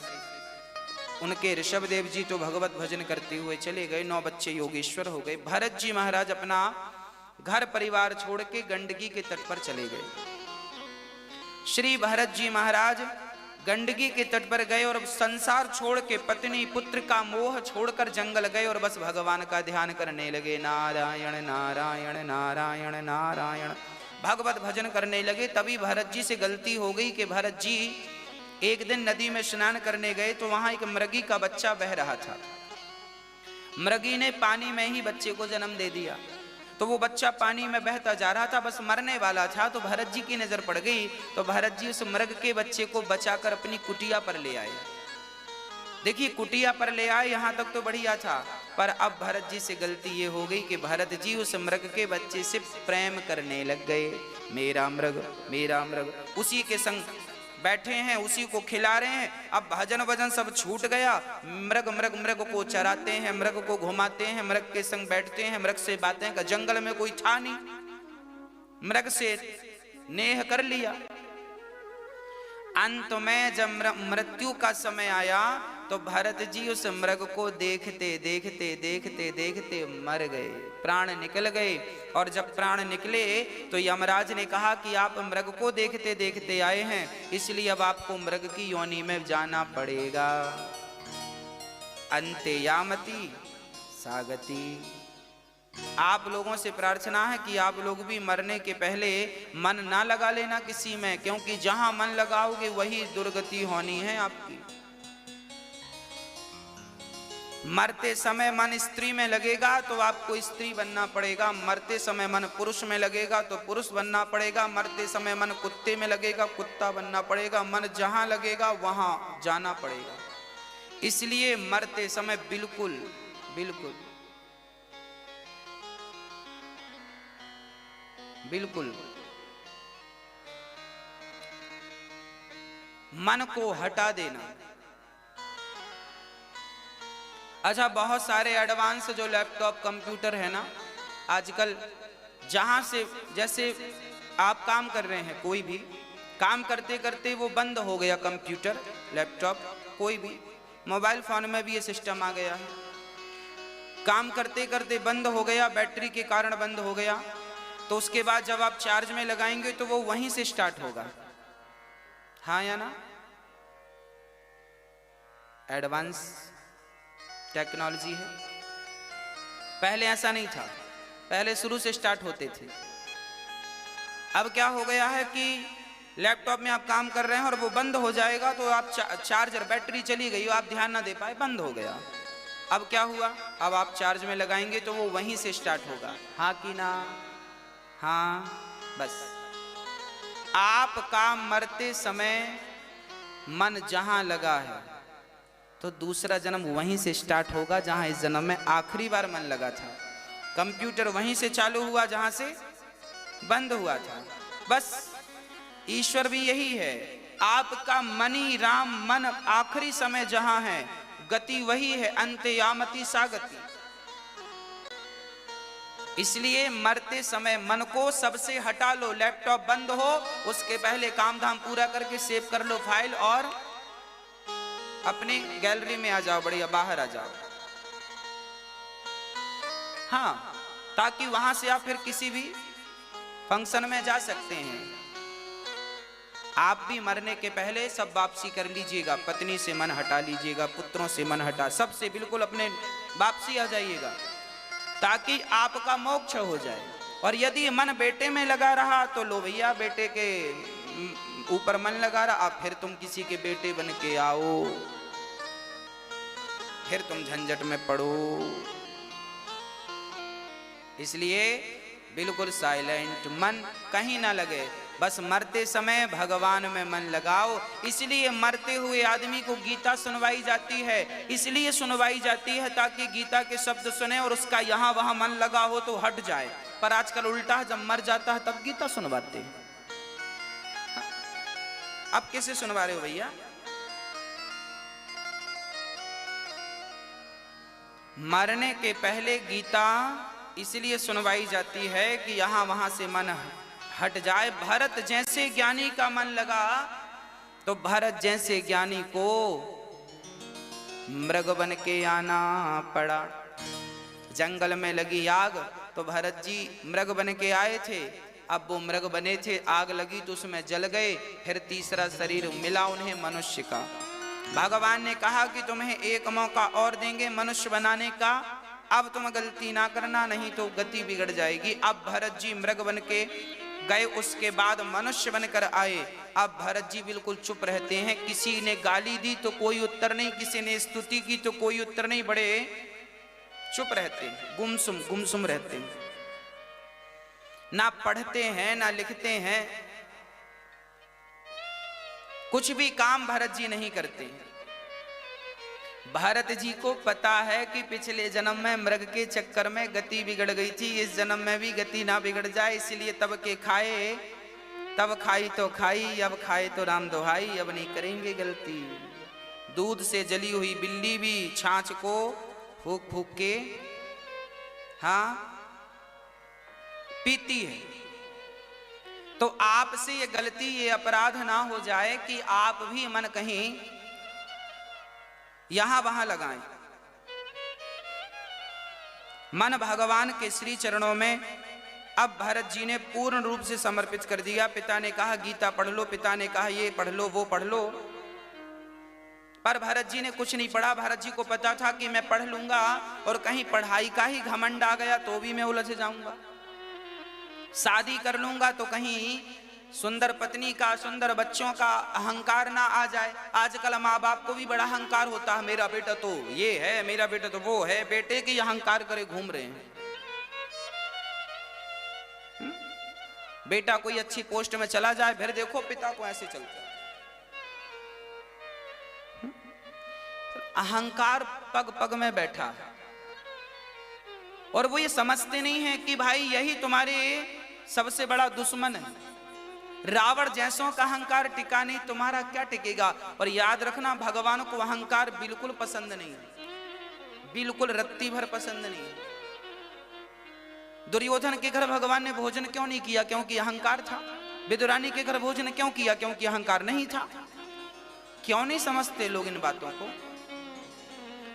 उनके ऋषभदेव जी तो भगवत भजन करते हुए चले गए, 9 बच्चे योगेश्वर हो गए। भरत जी महाराज अपना घर परिवार छोड़ के गंडकी के तट पर चले गए। श्री भरत जी महाराज गंडकी के तट पर गए और संसार छोड़ के, पत्नी पुत्र का मोह छोड़कर जंगल गए और बस भगवान का ध्यान करने लगे। नारायण नारायण नारायण नारायण, भगवत भजन करने लगे। तभी भरत जी से गलती हो गई कि भरत जी एक दिन नदी में स्नान करने गए तो वहां एक मृगी का बच्चा बह रहा था। मृगी ने पानी में ही बच्चे को जन्म दे दिया। तो वो बच्चा पानी में बहता जा रहा था, बस मरने वाला था। तो भरत जी की नजर पड़ गई तो भरत जी उस मृग के बच्चे को बचाकर अपनी कुटिया पर ले आए। देखिए कुटिया पर ले आए, यहां तक तो बढ़िया था, पर अब भरत जी से गलती ये हो गई कि भरत जी उस मृग के बच्चे से प्रेम करने लग गए। मेरा मृग, मेरा मृग, उसी के संग बैठे हैं, उसी को खिला रहे हैं। अब भजन वजन सब छूट गया। मृग मृग मृग को चराते हैं, मृग को घुमाते हैं, मृग के संग बैठते हैं, मृग से बातें कर। जंगल में कोई था नहीं, मृग से नेह कर लिया। अंत में जब मृत्यु का समय आया तो भरत जी उस मृग को देखते देखते देखते देखते मर गए, प्राण निकल गए। और जब प्राण निकले तो यमराज ने कहा कि आप मृग को देखते देखते आए हैं, इसलिए अब आपको मृग की योनि में जाना पड़ेगा। अंते यामति सागति। आप लोगों से प्रार्थना है कि आप लोग भी मरने के पहले मन ना लगा लेना किसी में, क्योंकि जहां मन लगाओगे वही दुर्गति होनी है आपकी। मरते समय मन स्त्री में लगेगा तो आपको स्त्री बनना पड़ेगा, मरते समय मन पुरुष में लगेगा तो पुरुष बनना पड़ेगा, मरते समय मन कुत्ते में लगेगा कुत्ता बनना पड़ेगा, मन जहां लगेगा वहां जाना पड़ेगा। इसलिए मरते समय बिल्कुल बिल्कुल बिल्कुल मन को हटा देना। अच्छा, बहुत सारे एडवांस जो लैपटॉप कंप्यूटर है ना आजकल, जहां से जैसे आप काम कर रहे हैं, कोई भी काम करते करते वो बंद हो गया, कंप्यूटर लैपटॉप कोई भी, मोबाइल फोन में भी ये सिस्टम आ गया है, काम करते करते बंद हो गया, बैटरी के कारण बंद हो गया, तो उसके बाद जब आप चार्ज में लगाएंगे तो वो वहीं से स्टार्ट होगा। हाँ या ना? एडवांस टेक्नोलॉजी है। पहले ऐसा नहीं था, पहले शुरू से स्टार्ट होते थे। अब क्या हो गया है कि लैपटॉप में आप काम कर रहे हैं और वो बंद हो जाएगा तो आप चार्जर बैटरी चली गई, आप ध्यान ना दे पाए, बंद हो गया। अब क्या हुआ, अब आप चार्ज में लगाएंगे तो वो वहीं से स्टार्ट होगा। हाँ कि ना? हाँ, बस आपका मरते समय मन जहां लगा है तो दूसरा जन्म वहीं से स्टार्ट होगा जहां इस जन्म में आखिरी बार मन लगा था। कंप्यूटर वहीं से चालू हुआ जहां से बंद हुआ था। बस ईश्वर भी यही है, आपका मनी राम मन आखिरी समय जहां है, गति वही है, अंते यामति सागति। इसलिए मरते समय मन को सबसे हटा लो। लैपटॉप बंद हो उसके पहले काम धाम पूरा करके सेव कर लो फाइल और अपनी गैलरी में आ जाओ, बढ़िया बाहर आ जाओ। हाँ, ताकि वहां से आप फिर किसी भी फंक्शन में जा सकते हैं। आप भी मरने के पहले सब वापसी कर लीजिएगा, पत्नी से मन हटा लीजिएगा, पुत्रों से मन हटा, सबसे बिल्कुल अपने वापसी आ जाइएगा ताकि आपका मोक्ष हो जाए। और यदि मन बेटे में लगा रहा तो लो भैया, बेटे के ऊपर मन लगा रहा, आप फिर तुम किसी के बेटे बन के आओ, फिर तुम झंझट में पड़ो। इसलिए बिल्कुल साइलेंट, मन कहीं ना लगे, बस मरते समय भगवान में मन लगाओ। इसलिए मरते हुए आदमी को गीता सुनवाई जाती है, इसलिए सुनवाई जाती है ताकि गीता के शब्द सुने और उसका यहाँ वहां मन लगा हो तो हट जाए। पर आजकल उल्टा है, जब मर जाता है तब गीता सुनवाते हैं। अब कैसे सुनवा रहे हो भैया? मरने के पहले गीता इसलिए सुनवाई जाती है कि यहां वहां से मन हट जाए। भरत जैसे ज्ञानी का मन लगा तो भरत जैसे ज्ञानी को मृग बन के आना पड़ा। जंगल में लगी आग तो भरत जी मृग बन के आए थे, अब वो मृग बने थे, आग लगी तो उसमें जल गए, फिर तीसरा शरीर मिला उन्हें मनुष्य का। भगवान ने कहा कि तुम्हें एक मौका और देंगे मनुष्य बनाने का, अब तुम गलती ना करना नहीं तो गति बिगड़ जाएगी। अब भरत जी मृग बन के गए, उसके बाद मनुष्य बनकर आए। अब भरत जी बिल्कुल चुप रहते हैं, किसी ने गाली दी तो कोई उत्तर नहीं, किसी ने स्तुति की तो कोई उत्तर नहीं, बड़े चुप रहते हैं, गुमसुम रहते हैं, ना पढ़ते हैं ना लिखते हैं, कुछ भी काम भरत जी नहीं करते। भरत जी को पता है कि पिछले जन्म में मृग के चक्कर में गति बिगड़ गई थी, इस जन्म में भी गति ना बिगड़ जाए, इसलिए तब के खाए, तब खाई तो खाई, अब खाए तो राम दोहाई, अब नहीं करेंगे गलती। दूध से जली हुई बिल्ली भी छाछ को फूक फूक के हाँ पीती है। तो आपसे ये गलती, ये अपराध ना हो जाए कि आप भी मन कहीं यहां वहां लगाएं। मन भगवान के श्री चरणों में अब भरत जी ने पूर्ण रूप से समर्पित कर दिया। पिता ने कहा गीता पढ़ लो, पिता ने कहा ये पढ़ लो वो पढ़ लो, पर भरत जी ने कुछ नहीं पढ़ा। भरत जी को पता था कि मैं पढ़ लूंगा और कहीं पढ़ाई का ही घमंड आ गया तो भी मैं उलझ जाऊंगा, शादी कर लूंगा तो कहीं सुंदर पत्नी का, सुंदर बच्चों का अहंकार ना आ जाए। आजकल माँ बाप को भी बड़ा अहंकार होता है, मेरा बेटा तो ये है, मेरा बेटा तो वो है, बेटे की अहंकार करे घूम रहे हैं। बेटा कोई अच्छी पोस्ट में चला जाए, फिर देखो पिता को ऐसे चलता है। अहंकार पग पग में बैठा है और वो ये समझते नहीं है कि भाई यही तुम्हारे सबसे बड़ा दुश्मन है। रावण जैसों का अहंकार टिका नहीं, तुम्हारा क्या टिकेगा। और याद रखना, भगवान को अहंकार बिल्कुल पसंद नहीं, बिल्कुल रत्ती भर पसंद नहीं। दुर्योधन के घर भगवान ने भोजन क्यों नहीं किया? क्योंकि अहंकार था। विदुरानी के घर भोजन क्यों किया? क्योंकि अहंकार नहीं था। क्यों नहीं समझते लोग इन बातों को?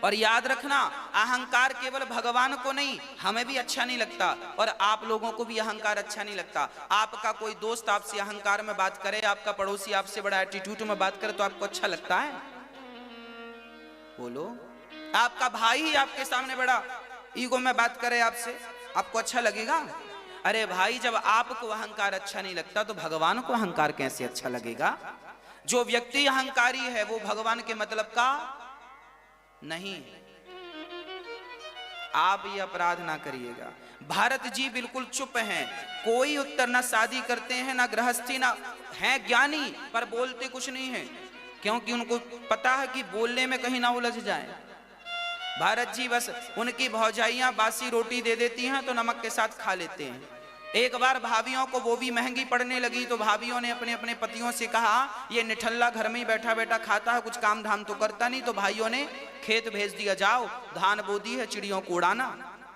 और याद रखना, अहंकार केवल भगवान को नहीं, हमें भी अच्छा नहीं लगता और आप लोगों को भी अहंकार अच्छा नहीं लगता। आपका कोई दोस्त आपसे अहंकार में बात करे, आपका पड़ोसी आपसे बड़ा एटीट्यूड में बात करे तो आपको अच्छा लगता है? बोलो। आपका भाई ही आपके सामने बड़ा ईगो में बात करे आपसे, आपको अच्छा लगेगा? अरे भाई, जब आपको अहंकार अच्छा नहीं लगता तो भगवान को अहंकार कैसे अच्छा लगेगा? जो व्यक्ति अहंकारी है वो भगवान के मतलब का नहीं। आप ये अपराध ना करिएगा। भारत जी बिल्कुल चुप हैं, कोई उत्तर ना शादी करते हैं ना गृहस्थी, ना हैं ज्ञानी पर बोलते कुछ नहीं है, क्योंकि उनको पता है कि बोलने में कहीं ना उलझ जाए। भारत जी बस उनकी भौजाइयां बासी रोटी दे देती हैं तो नमक के साथ खा लेते हैं। एक बार भाभियों को वो भी महंगी पड़ने लगी तो भाभियों ने अपने अपने पतियों से कहा, ये निठल्ला घर में ही बैठा बैठा खाता है, कुछ काम धाम तो करता नहीं। तो भाइयों ने खेत भेज दिया, जाओ धान बो दी है, चिड़ियों को उड़ाना।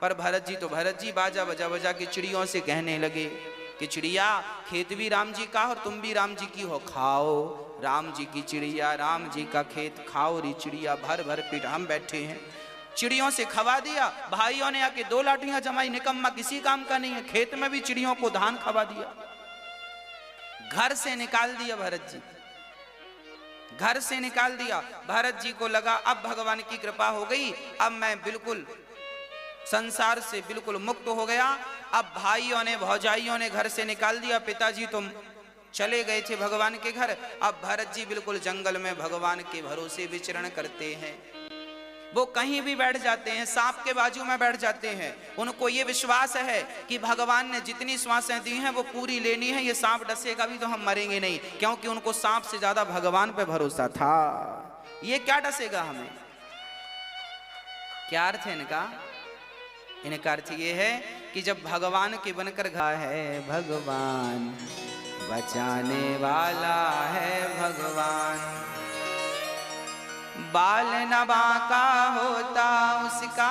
पर भरत जी बाजा बजा बजा के चिड़ियों से कहने लगे कि चिड़िया, खेत भी राम जी का और तुम भी राम जी की हो, खाओ राम जी की चिड़िया, राम जी का खेत खाओ री चिड़िया। भर भर पेट हम बैठे हैं, चिड़ियों से खवा दिया। भाइयों ने आके 2 लाठियां जमाई, निकम्मा किसी काम का नहीं है, खेत में भी चिड़ियों को धान खवा दिया। घर से निकाल दिया भरत जी, घर से निकाल दिया। भरत जी को लगा अब भगवान की कृपा हो गई, अब मैं बिल्कुल संसार से बिल्कुल मुक्त हो गया। अब भाइयों ने भौजाइयों ने घर से निकाल दिया, पिताजी तुम चले गए थे भगवान के घर। अब भरत जी बिल्कुल जंगल में भगवान के भरोसे विचरण करते हैं। वो कहीं भी बैठ जाते हैं, सांप के बाजू में बैठ जाते हैं। उनको ये विश्वास है कि भगवान ने जितनी श्वासें दी हैं वो पूरी लेनी है, ये सांप डसेगा भी तो हम मरेंगे नहीं, क्योंकि उनको सांप से ज्यादा भगवान पे भरोसा था। ये क्या डसेगा हमें? क्या अर्थ है इनका? इनका अर्थ ये है कि जब भगवान के बनकर घा है भगवान, बचाने वाला है भगवान। बाल न बांका होता उसका,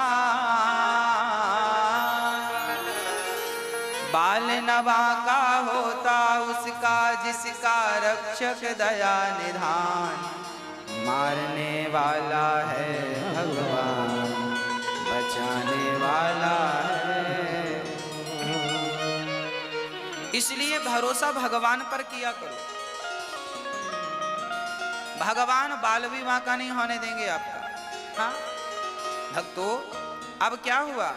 बाल न बांका होता उसका, जिसका रक्षक दया निधान। मारने वाला है भगवान, बचाने वाला है। इसलिए भरोसा भगवान पर किया करो। भगवान बाल विवाह का नहीं होने देंगे आपका। हाँ भक्तों, अब क्या हुआ?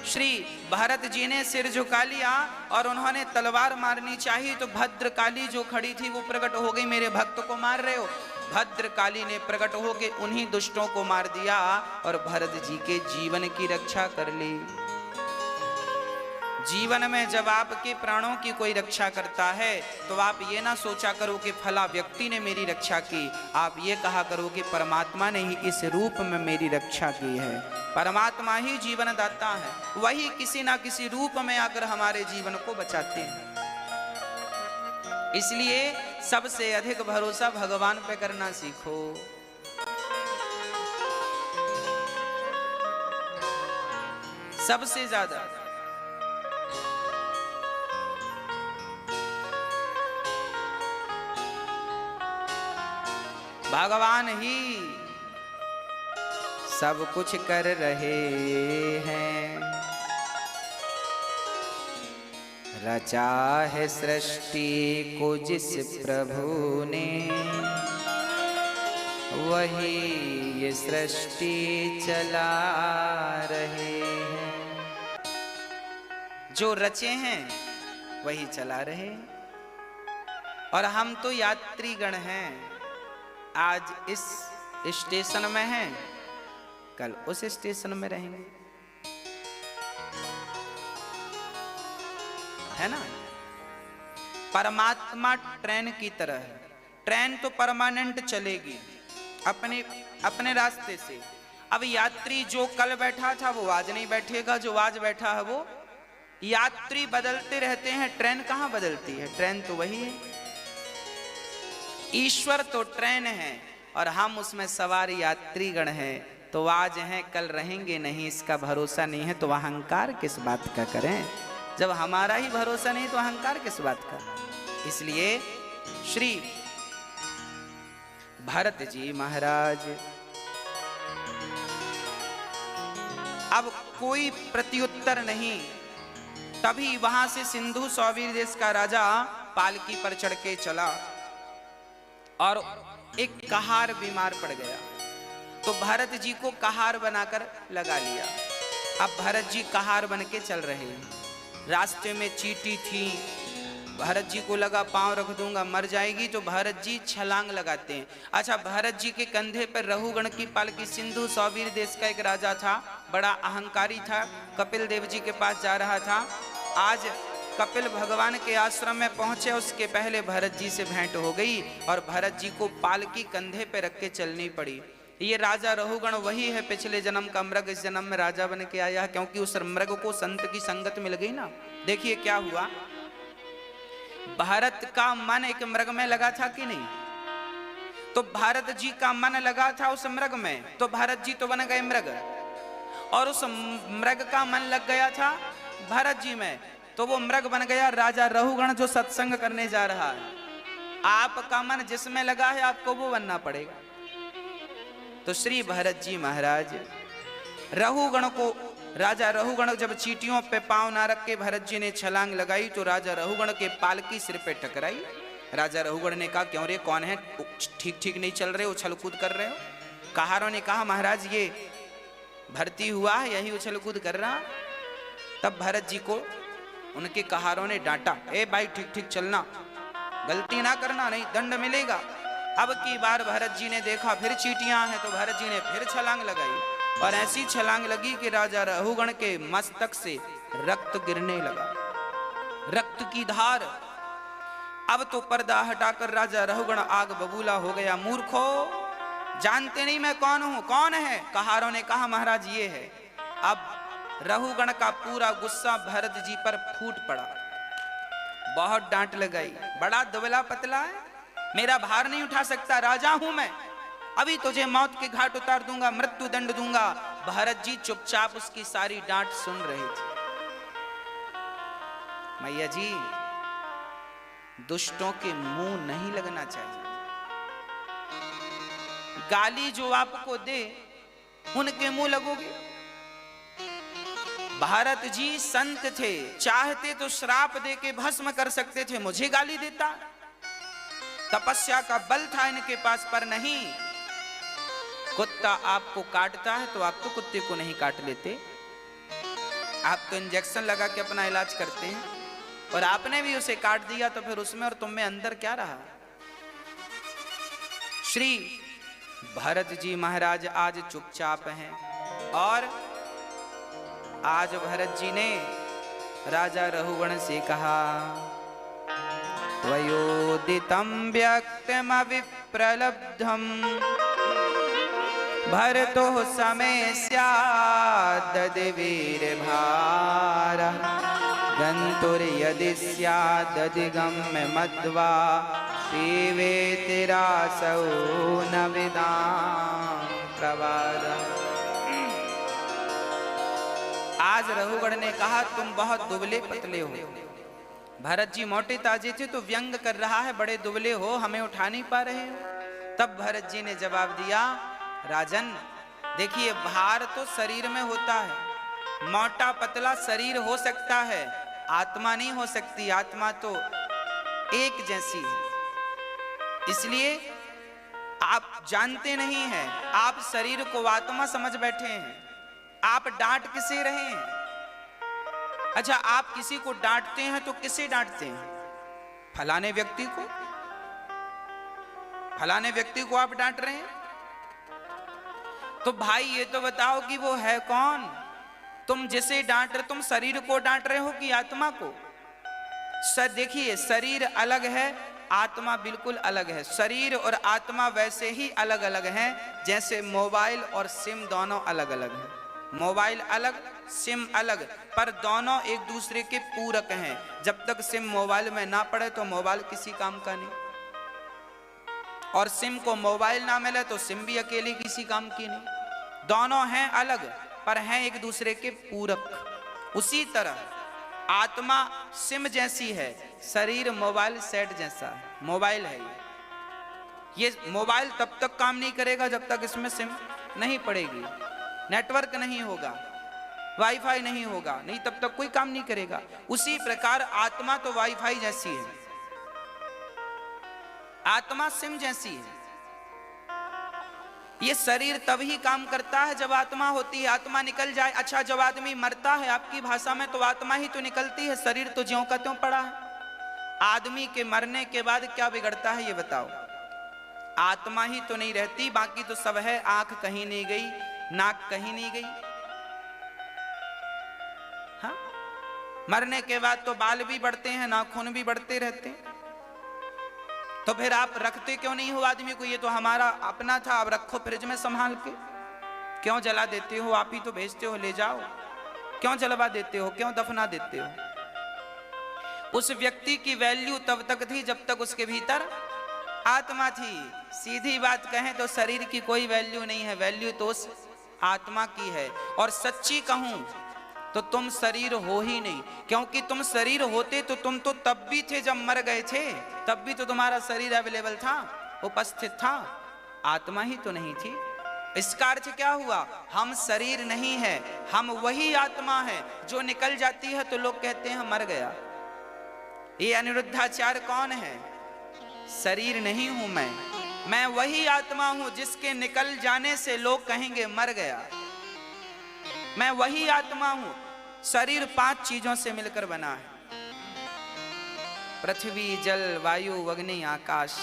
श्री भरत जी ने सिर झुका लिया और उन्होंने तलवार मारनी चाहिए तो भद्रकाली जो खड़ी थी वो प्रकट हो गई। मेरे भक्त को मार रहे हो? भद्रकाली ने प्रकट होके उन्हीं दुष्टों को मार दिया और भरत जी के जीवन की रक्षा कर ली। जीवन में जब आपके प्राणों की कोई रक्षा करता है तो आप ये ना सोचा करो कि फला व्यक्ति ने मेरी रक्षा की, आप ये कहा करो कि परमात्मा ने ही इस रूप में मेरी रक्षा की है। परमात्मा ही जीवन दाता है, वही किसी ना किसी रूप में आकर हमारे जीवन को बचाते हैं। इसलिए सबसे अधिक भरोसा भगवान पे करना सीखो। सबसे ज्यादा भगवान ही सब कुछ कर रहे हैं। रचा है सृष्टि को जिस प्रभु ने, वही ये सृष्टि चला रहे हैं। जो रचे हैं वही चला रहे, और हम तो यात्रीगण हैं। आज इस स्टेशन में हैं, कल उस स्टेशन में रहेंगे, है ना। परमात्मा ट्रेन की तरह है। ट्रेन तो परमानेंट चलेगी अपने अपने रास्ते से। अब यात्री जो कल बैठा था वो आज नहीं बैठेगा, जो आज बैठा है वो। यात्री बदलते रहते हैं, ट्रेन कहाँ बदलती है? ट्रेन तो वही है। ईश्वर तो ट्रेन है और हम उसमें सवार यात्रीगण हैं। तो आज हैं कल रहेंगे नहीं, इसका भरोसा नहीं है, तो अहंकार किस बात का करें? जब हमारा ही भरोसा नहीं तो अहंकार किस बात का? इसलिए श्री भरत जी महाराज अब कोई प्रत्युत्तर नहीं। तभी वहां से सिंधु सौवीर देश का राजा पालकी पर चढ़ के चला और एक कहार बीमार पड़ गया, तो भरत जी को कहार बनाकर लगा लिया। अब भरत जी कहार बन के चल रहे हैं। रास्ते में चींटी थी, भरत जी को लगा पांव रख दूंगा मर जाएगी, तो भरत जी छलांग लगाते हैं। अच्छा, भरत जी के कंधे पर रहुगण की पालकी। सिंधु सौवीर देश का एक राजा था, बड़ा अहंकारी था, कपिल देव जी के पास जा रहा था। आज कपिल भगवान के आश्रम में पहुंचे, उसके पहले भरत जी से भेंट हो गई और भरत जी को पालकी कंधे पे रख के चलनी पड़ी। ये राजा रहुगण वही है पिछले जन्म का मृग, इस जन्म में राजा बन के आया है, क्योंकि उस मृग को संत की संगत मिल गई ना। देखिए क्या हुआ, भारत का मन एक मृग में लगा था कि नहीं? तो भारत जी का मन लगा था उस मृग में, तो भारत जी तो बन गए मृग, और उस मृग का मन लग गया था भरत जी में, तो वो मृग बन गया राजा रहुगण जो सत्संग करने जा रहा है। आपका मन जिसमें लगा है आपको वो बनना पड़ेगा। तो श्री भरत जी महाराज रहुगण को, राजा रहुगण जब चींटियों पे पांव ना रख के भरत जी ने छलांग लगाई तो राजा रहुगण के पालकी सिर पे टकराई। राजा रहुगण ने कहा क्यों रे, कौन है? ठीक ठीक नहीं चल रहे, उछल कूद कर रहे हो। कहारों ने कहा महाराज ये भर्ती हुआ है, यही उछल कूद कर रहा। तब भरत जी को उनके कहारों ने डांटा, ए भाई ठीक ठीक चलना, गलती ना करना नहीं दंड मिलेगा। अब की बार भरत जी ने देखा फिर चींटियां हैं, तो भरत जी ने फिर छलांग लगाई, और ऐसी छलांग लगी कि राजा रहुगण के मस्तक से रक्त गिरने लगा, रक्त की धार। अब तो पर्दा हटाकर राजा रहुगण आग बबूला हो गया। मूर्खो, जानते नहीं मैं कौन हूं? कौन है? कहारों ने कहा महाराज ये है। अब रहुगण का पूरा गुस्सा भरत जी पर फूट पड़ा, बहुत डांट लगाई, बड़ा दुबला पतला है, मेरा भार नहीं उठा सकता, राजा हूं मैं, अभी तुझे मौत के घाट उतार दूंगा, मृत्यु दंड दूंगा। भरत जी चुपचाप उसकी सारी डांट सुन रहे थे। मैया जी, दुष्टों के मुंह नहीं लगना चाहिए। गाली जो आपको दे उनके मुंह लगोगे। भारत जी संत थे, चाहते तो श्राप दे के भस्म कर सकते थे, मुझे गाली देता। तपस्या का बल था इनके पास, पर नहीं। कुत्ता आपको काटता है तो आप तो कुत्ते को नहीं काट लेते, आप तो इंजेक्शन लगा के अपना इलाज करते हैं, और आपने भी उसे काट दिया तो फिर उसमें और तुम में अंदर क्या रहा? श्री भरत जी महाराज आज चुपचाप हैं, और आज भरत जी ने राजा रहुगण से कहा, त्वयोदितं व्यक्तमविप्रलब्धं भरतो समय स्याददि वीरभारः गन्तुर्यदि स्यादधिगम्य मध्वा पीवेतिरासौ न विदां प्रवादः। आज रहुगण ने कहा तुम बहुत दुबले पतले हो। भरत जी मोटे ताजे थे तो व्यंग कर रहा है, बड़े दुबले हो, हमें उठा नहीं पा रहे हो। तब भरत जी ने जवाब दिया, राजन देखिए भार तो शरीर में होता है, मोटा पतला शरीर हो सकता है, आत्मा नहीं हो सकती, आत्मा तो एक जैसी है। इसलिए आप जानते नहीं हैं, आप शरीर को आत्मा समझ बैठे हैं। आप डांट किसे रहे हैं? अच्छा, आप किसी को डांटते हैं तो किसे डांटते हैं? फलाने व्यक्ति को, फलाने व्यक्ति को आप डांट रहे हैं। तो भाई ये तो बताओ कि वो है कौन? तुम जिसे डांट रहे, तुम शरीर को डांट रहे हो कि आत्मा को? देखिए, शरीर अलग है, आत्मा बिल्कुल अलग है। शरीर और आत्मा वैसे ही अलग अलग हैं जैसे मोबाइल और सिम दोनों अलग अलग हैं। मोबाइल अलग, सिम अलग, पर दोनों एक दूसरे के पूरक हैं। जब तक सिम मोबाइल में ना पड़े तो मोबाइल किसी काम का नहीं, और सिम को मोबाइल ना मिले तो सिम भी अकेली किसी काम की नहीं। दोनों हैं अलग पर हैं एक दूसरे के पूरक। उसी तरह आत्मा सिम जैसी है, शरीर मोबाइल सेट जैसा है। मोबाइल है ये मोबाइल तब तक काम नहीं करेगा जब तक इसमें सिम नहीं पड़ेगी, नेटवर्क नहीं होगा, वाईफाई नहीं होगा, नहीं तब तक कोई काम नहीं करेगा। उसी प्रकार आत्मा तो वाईफाई जैसी है, आत्मा सिम जैसी है। ये शरीर तभी काम करता है जब आत्मा होती है, आत्मा निकल जाए। अच्छा, जब आदमी मरता है आपकी भाषा में तो आत्मा ही तो निकलती है, शरीर तो ज्यों का त्यों पड़ा है। आदमी के मरने के बाद क्या बिगड़ता है ये बताओ? आत्मा ही तो नहीं रहती, बाकी तो सब है। आंख कहीं नहीं गई, नाक कहीं नहीं गई। हाँ, मरने के बाद तो बाल भी बढ़ते हैं, नाखून भी बढ़ते रहते हैं। तो फिर आप रखते क्यों नहीं हो आदमी को? ये तो हमारा अपना था, अब रखो फ्रिज में संभाल के। क्यों जला देते हो? आप ही तो भेजते हो, ले जाओ। क्यों जलवा देते हो? क्यों दफना देते हो? उस व्यक्ति की वैल्यू तब तक थी जब तक उसके भीतर आत्मा थी। सीधी बात कहें तो शरीर की कोई वैल्यू नहीं है, वैल्यू तो उस आत्मा की है। और सच्ची कहूं तो तुम शरीर हो ही नहीं, क्योंकि तुम शरीर होते तो तुम तो तब भी थे जब मर गए थे, तब भी तो तुम्हारा शरीर अवेलेबल था, उपस्थित था। आत्मा ही तो नहीं थी। इसका अर्थ क्या हुआ? हम शरीर नहीं है, हम वही आत्मा है जो निकल जाती है तो लोग कहते हैं मर गया। ये अनिरुद्धाचार्य कौन है? शरीर नहीं हूं मैं वही आत्मा हूं जिसके निकल जाने से लोग कहेंगे मर गया। मैं वही आत्मा हूं। शरीर 5 चीजों से मिलकर बना है, पृथ्वी, जल, वायु, अग्नि, आकाश।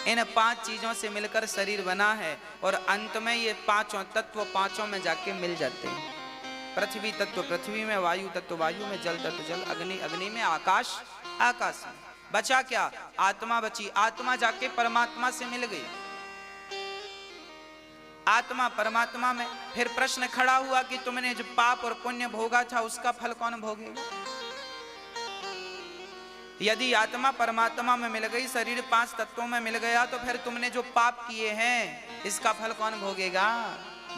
इन 5 चीजों से मिलकर शरीर बना है और अंत में ये पांचों तत्व पांचों में जाके मिल जाते हैं। पृथ्वी तत्व पृथ्वी में, वायु तत्व वायु में, जल तत्व जल, अग्नि अग्नि में, आकाश आकाश में। बचा क्या? आत्मा बची। आत्मा जाके परमात्मा से मिल गई, आत्मा परमात्मा में। फिर प्रश्न खड़ा हुआ कि तुमने जो पाप और पुण्य भोगा था उसका फल कौन भोगेगा? यदि आत्मा परमात्मा में मिल गई, शरीर 5 तत्वों में मिल गया, तो फिर तुमने जो पाप किए हैं इसका फल कौन भोगेगा?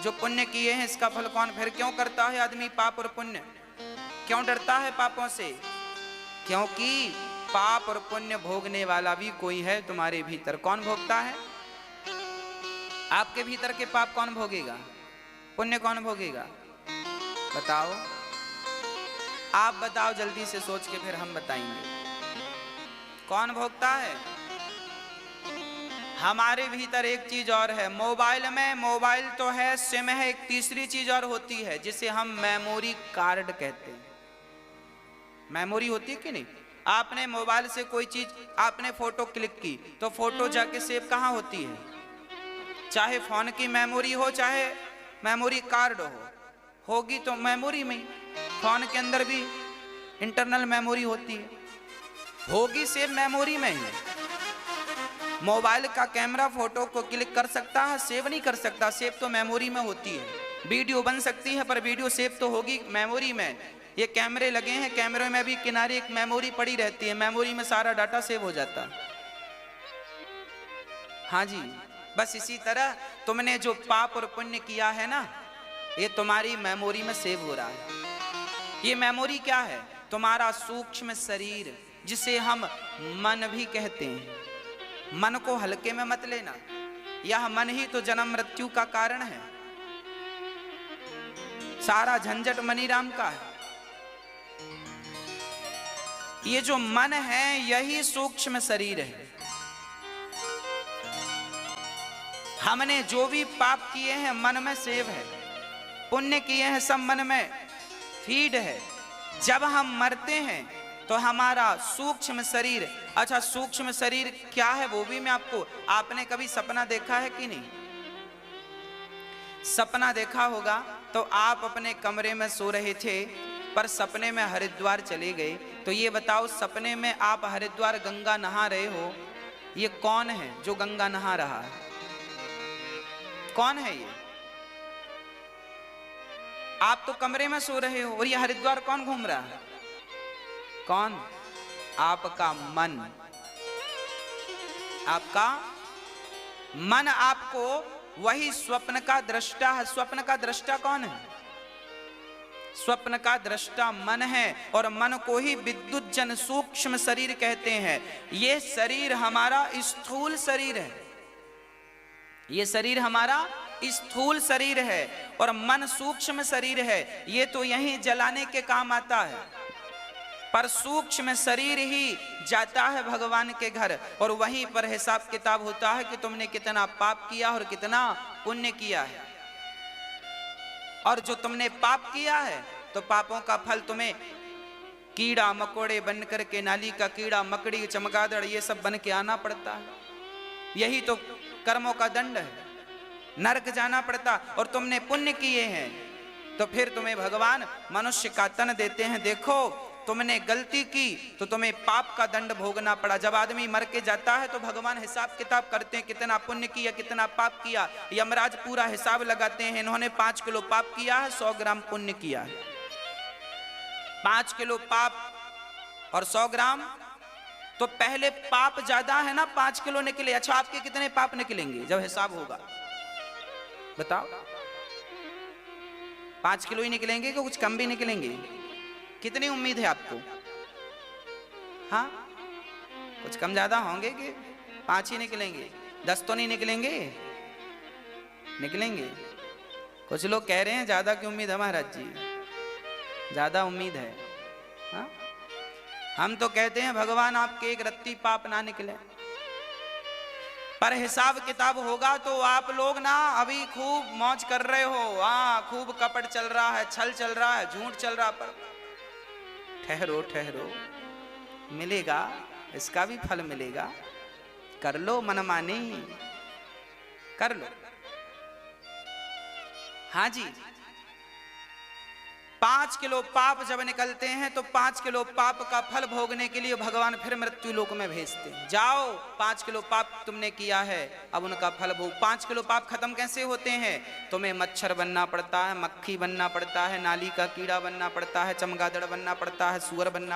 जो पुण्य किए हैं इसका फल कौन? फिर क्यों करता है आदमी पाप और पुण्य? क्यों डरता है पापों से? क्योंकि पाप और पुण्य भोगने वाला भी कोई है तुम्हारे भीतर। कौन भोगता है? आपके भीतर के पाप कौन भोगेगा? पुण्य कौन भोगेगा? बताओ, आप बताओ जल्दी से सोच के, फिर हम बताएंगे कौन भोगता है। हमारे भीतर एक चीज और है। मोबाइल में, मोबाइल तो है, सिम है, एक तीसरी चीज और होती है जिसे हम मेमोरी कार्ड कहते हैं। मेमोरी होती है कि नहीं? आपने मोबाइल से कोई चीज, आपने फोटो क्लिक की तो फोटो जाके सेव कहाँ होती है? चाहे फोन की मेमोरी हो, चाहे मेमोरी कार्ड होगी तो मेमोरी में। फोन के अंदर भी इंटरनल मेमोरी होती है, होगी सेव मेमोरी में ही। मोबाइल का कैमरा फोटो को क्लिक कर सकता है, सेव नहीं कर सकता। सेव तो मेमोरी में होती है। वीडियो बन सकती है पर वीडियो सेव तो होगी मेमोरी में। ये कैमरे लगे हैं, कैमरे में भी किनारे एक मेमोरी पड़ी रहती है, मेमोरी में सारा डाटा सेव हो जाता है। हाँ जी, बस इसी तरह तुमने जो पाप और पुण्य किया है ना, ये तुम्हारी मेमोरी में सेव हो रहा है। ये मेमोरी क्या है? तुम्हारा सूक्ष्म शरीर, जिसे हम मन भी कहते हैं। मन को हल्के में मत लेना, यह मन ही तो जन्म मृत्यु का कारण है। सारा झंझट मनीराम का है। ये जो मन है यही सूक्ष्म शरीर है। हमने जो भी पाप किए हैं मन में सेव है, पुण्य किए हैं सब मन में फीड है। जब हम मरते हैं तो हमारा सूक्ष्म शरीर, अच्छा सूक्ष्म शरीर क्या है वो भी मैं आपने कभी सपना देखा है कि नहीं? सपना देखा होगा तो आप अपने कमरे में सो रहे थे पर सपने में हरिद्वार चले गए, तो ये बताओ सपने में आप हरिद्वार गंगा नहा रहे हो, ये कौन है जो गंगा नहा रहा है? कौन है ये? आप तो कमरे में सो रहे हो और ये हरिद्वार कौन घूम रहा है? कौन? आपका मन। आपका मन आपको वही स्वप्न का दृष्टा है। स्वप्न का दृष्टा कौन है? स्वप्न का दृष्टा मन है और मन को ही विद्युत जन सूक्ष्म शरीर कहते हैं। ये शरीर हमारा स्थूल शरीर है, ये शरीर हमारा स्थूल शरीर है और मन सूक्ष्म शरीर है। ये तो यहीं जलाने के काम आता है, पर सूक्ष्म शरीर ही जाता है भगवान के घर और वहीं पर हिसाब किताब होता है कि तुमने कितना पाप किया और कितना पुण्य किया है। और जो तुमने पाप किया है तो पापों का फल तुम्हें कीड़ा मकोड़े बन करके, नाली का कीड़ा मकड़ी चमगादड़ ये सब बन के आना पड़ता है। यही तो कर्मों का दंड है, नरक जाना पड़ता। और तुमने पुण्य किए हैं तो फिर तुम्हें भगवान मनुष्य का तन देते हैं। देखो तुमने गलती की तो तुम्हें पाप का दंड भोगना पड़ा। जब आदमी मर के जाता है तो भगवान हिसाब किताब करते हैं कितना पुण्य किया कितना पाप किया। यमराज पूरा हिसाब लगाते हैं, इन्होंने 5 किलो पाप किया है, 100 ग्राम पुण्य किया है। 5 किलो पाप और 100 ग्राम, तो पहले पाप ज्यादा है ना, 5 किलो निकले। अच्छा आपके कितने पाप निकलेंगे जब हिसाब होगा? बताओ। 5 किलो ही निकलेंगे कि कुछ कम भी निकलेंगे? कितनी उम्मीद है आपको? हाँ, कुछ कम ज्यादा होंगे कि 5 ही निकलेंगे? 10 तो नहीं निकलेंगे? निकलेंगे। कुछ लोग कह रहे हैं ज्यादा की उम्मीद है महाराज जी, ज्यादा उम्मीद है। हाँ? हम तो कहते हैं भगवान आपके एक रत्ती पाप ना निकले। पर हिसाब किताब होगा तो आप लोग ना अभी खूब मौज कर रहे हो। हाँ, खूब कपट चल रहा है, छल चल रहा है, झूठ चल रहा है, पर ठहरो ठहरो, मिलेगा, इसका भी फल मिलेगा। कर लो मनमानी, कर लो। हाँ जी, 5 किलो पाप जब निकलते हैं तो 5 किलो पाप का फल भोगने के लिए भगवान फिर मृत्यु लोक में भेजते हैं। जाओ, 5 किलो पाप तुमने किया है, अब उनका फल भोग। 5 किलो पाप खत्म कैसे होते हैं? तुम्हें मच्छर बनना पड़ता है, मक्खी बनना पड़ता है, नाली का कीड़ा बनना पड़ता है, चमगादड़ बनना पड़ता है, सुअर बनना